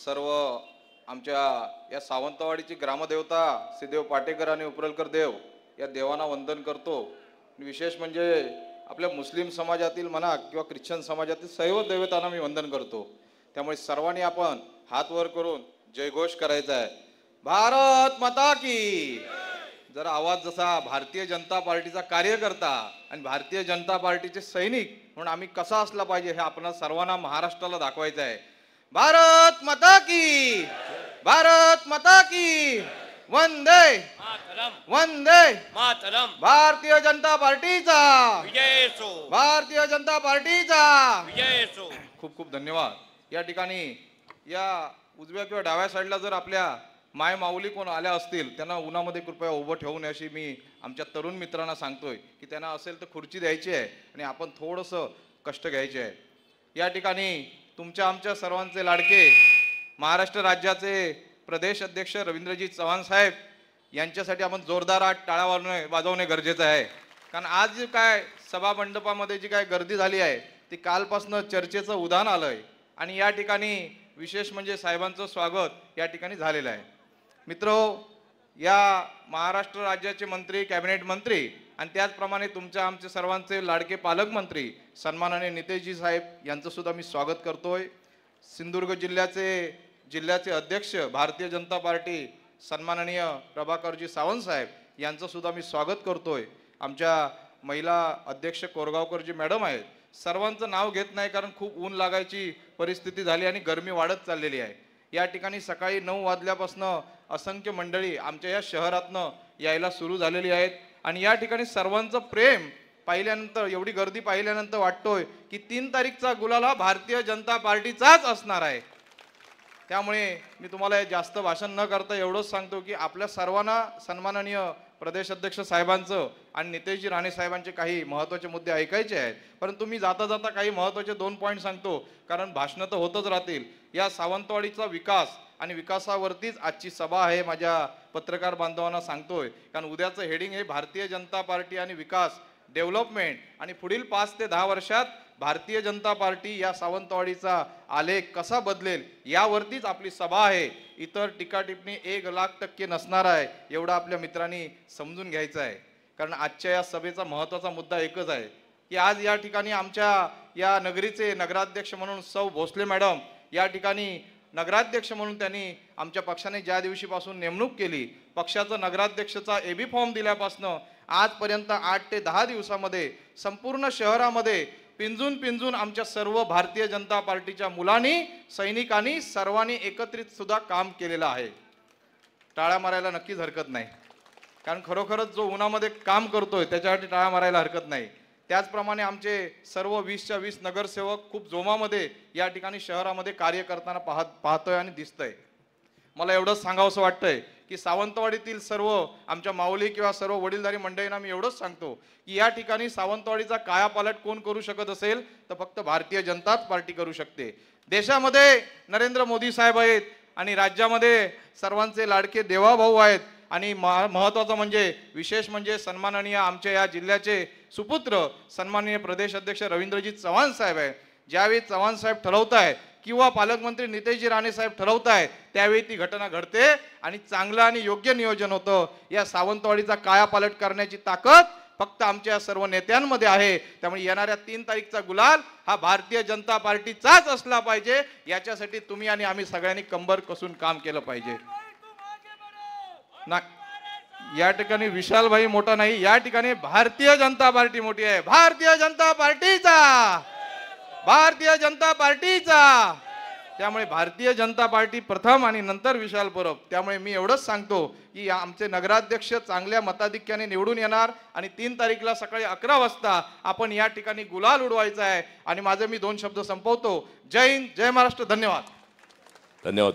सर्व आमच्या या सावंतवाडीची ग्रामदेवता सिद्धेव पाटेकर आणि उपरलकर देव या देवांना वंदन करतो। विशेष म्हणजे आपल्या मुस्लिम समाजातील म्हणा किंवा ख्रिश्चन समाजातील सर्व देवतांना मी वंदन करतो। त्यामुळे सर्वांनी आपण हात वर करून जयघोष करायचा आहे। भारत माता की। जर आवाज जसा भारतीय जनता पार्टीचा कार्यकर्ता आणि भारतीय जनता पार्टीचे सैनिक म्हणून आम्ही कसा असला पाहिजे हे आपल्या सर्वांना महाराष्ट्राला दाखवायचं आहे। भारत माता की, भारत माता की, वंदे मातरम, वंदे मातरम। भारतीय जनता पार्टीचा विजय असो, भारतीय जनता पार्टीचा विजय असो। खूप खूप धन्यवाद। या ठिकाणी या उजव्या किंवा डाव्या साईडला जर आपल्या माय माऊली कोण आल्या असतील त्यांना उन्हामध्ये कृपया उभं ठेवू नये अशी मी आमच्या तरुण मित्रांना सांगतोय की त्यांना असेल तर खुर्ची द्यायची आहे आणि आपण थोडंसं कष्ट घ्यायचे आहे। या ठिकाणी तुमच्या आमच्या सर्वांचे लाडके महाराष्ट्र राज्याचे प्रदेश अध्यक्ष रवींद्रजी चव्हाण साहेब यांच्यासाठी आपण जोरदार टाळ्या वाजवणे गरजेचं आहे। कारण आज जी काय सभा मंडपामध्ये जी काय गर्दी झाली आहे ती कालपासून चर्चेचं उधाण आलंय आणि या ठिकाणी विशेष म्हणजे साहेबांचं स्वागत या ठिकाणी झालेलं आहे। मित्रो, या महाराष्ट्र राज्याचे मंत्री, कॅबिनेट मंत्री आणि त्याचप्रमाणे तुमच्या आमचे सर्वांचे लाडके पालकमंत्री सन्माननीय नितेशजी साहेब यांचं सुद्धा मी स्वागत करतोय। सिंधुदुर्ग जिल्ह्याचे अध्यक्ष भारतीय जनता पार्टी सन्माननीय प्रभाकरजी सावंत साहेब यांचं सुद्धा मी स्वागत करतोय। आमच्या महिला अध्यक्ष कोरगावकरजी मॅडम आहेत। सर्वांचं नाव घेत नाही कारण खूप ऊन लागायची परिस्थिती झाली आणि गरमी वाढत चाललेली आहे। या ठिकाणी सकाळी 9 वाजल्यापासून असंख्य मंडळी आमच्या या शहरातनं यायला सुरू झालेली आहेत आणि या ठिकाणी सर्वांचं प्रेम पाहिल्यानंतर, एवढी गर्दी पाहिल्यानंतर वाटतोय की 3 तारीखचा गुलाल हा भारतीय जनता पार्टीचाच असणार आहे। त्यामुळे मी तुम्हाला जास्त भाषण न करता एवढंच सांगतो की आपल्या सर्वांना सन्माननीय प्रदेश अध्यक्ष साहेबांचं आणि नितेशजी राणे साहेबांचे काही महत्त्वाचे मुद्दे ऐकायचे आहेत, परंतु मी जाता जाता काही महत्त्वाचे 2 पॉईंट सांगतो कारण भाषणं तर होतच राहतील। या सावंतवाडीचा विकास आणि विकासावरतीच आजची सभा आहे। माझ्या पत्रकार बांधवांना सांगतोय कारण उद्याचं हेडिंग हे भारतीय जनता पार्टी आणि विकास, डेव्हलपमेंट आणि पुढील 5 ते 10 वर्षात भारतीय जनता पार्टी या सावंतवाडीचा आलेख कसा बदलेल यावरतीच आपली सभा आहे। इतर टीका टिप्पणी 1,00,000% नसणार आहे एवढं आपल्या मित्रांनी समजून घ्यायचं आहे। कारण आजच्या या सभेचा महत्त्वाचा मुद्दा एकच आहे की आज या ठिकाणी आमच्या या नगरीचे नगराध्यक्ष म्हणून सौ भोसले मॅडम या ठिकाणी नगराध्यक्ष म्हणून त्यांनी आमच्या पक्षाने ज्या दिवशीपासून नेमणूक केली, पक्षाचा नगराध्यक्षाचा एबी फॉर्म दिल्यापासून आजपर्यंत 8 ते 10 दिवसामध्ये संपूर्ण शहरामध्ये पिंजून आमच्या सर्व भारतीय जनता पार्टीच्या मुलांनी, सैनिकांनी, सर्वांनी एकत्रित सुद्धा काम केलेलं आहे। टाळ्या मारायला नक्कीच हरकत नाही कारण खरोखरच जो उन्हामध्ये काम करतोय त्याच्यासाठी टाळ्या मारायला हरकत नाही। त्याचप्रमाणे आमचे सर्व 20च्या 20 नगरसेवक खूप जोमामध्ये या ठिकाणी शहरामध्ये कार्य करताना पाहतोय आणि दिसतंय। मला एवढंच सांगावंसं वाटतंय की सावंतवाडीतील सर्व आमच्या माऊली किंवा सर्व वडीलधारी मंडळींना मी एवढंच सांगतो की या ठिकाणी सावंतवाडीचा कायापालट कोण करू शकत असेल तर फक्त भारतीय जनता पार्टी करू शकते। देशामध्ये नरेंद्र मोदी साहेब आहेत आणि राज्यामध्ये सर्वांचे लाडके देवाभाऊ आहेत आणि महत्त्वाचं म्हणजे विशेष म्हणजे सन्माननीय आमच्या या जिल्ह्याचे सुपुत्र सन्माननीय प्रदेश अध्यक्ष रवींद्रजी चव्हाण साहेब आहे। ज्यावेळी चव्हाण साहेब ठरवताय किंवा पालकमंत्री नितेशजी राणे साहेब ठरवताय त्यावेळी ती घटना घडते आणि चांगलं आणि योग्य नियोजन होतं। या सावंतवाडीचा कायापालट करण्याची ताकद फक्त आमच्या सर्व नेत्यांमध्ये आहे। त्यामुळे येणाऱ्या 3 तारीखचा गुलाल हा भारतीय जनता पार्टीचाच असला पाहिजे। याच्यासाठी तुम्ही आणि आम्ही सगळ्यांनी कंबर कसून काम केलं पाहिजे ना। या ठिकाणी विशाल भाई मोठा नाही, या ठिकाणी भारतीय जनता पार्टी मोठी आहे। भारतीय जनता पार्टीचा, भारतीय जनता पार्टीचा। त्यामुळे भारतीय जनता पार्टी प्रथम आणि नंतर विशाल परब। त्यामुळे मी एवढंच सांगतो की आमचे नगराध्यक्ष चांगल्या मताधिक्याने निवडून येणार आणि 3 तारीखला सकाळी 11 वाजता आपण या ठिकाणी गुलाल उडवायचा आहे। आणि माझे मी 2 शब्द संपवतो। जय हिंद, जय महाराष्ट्र, धन्यवाद। धन्यवाद।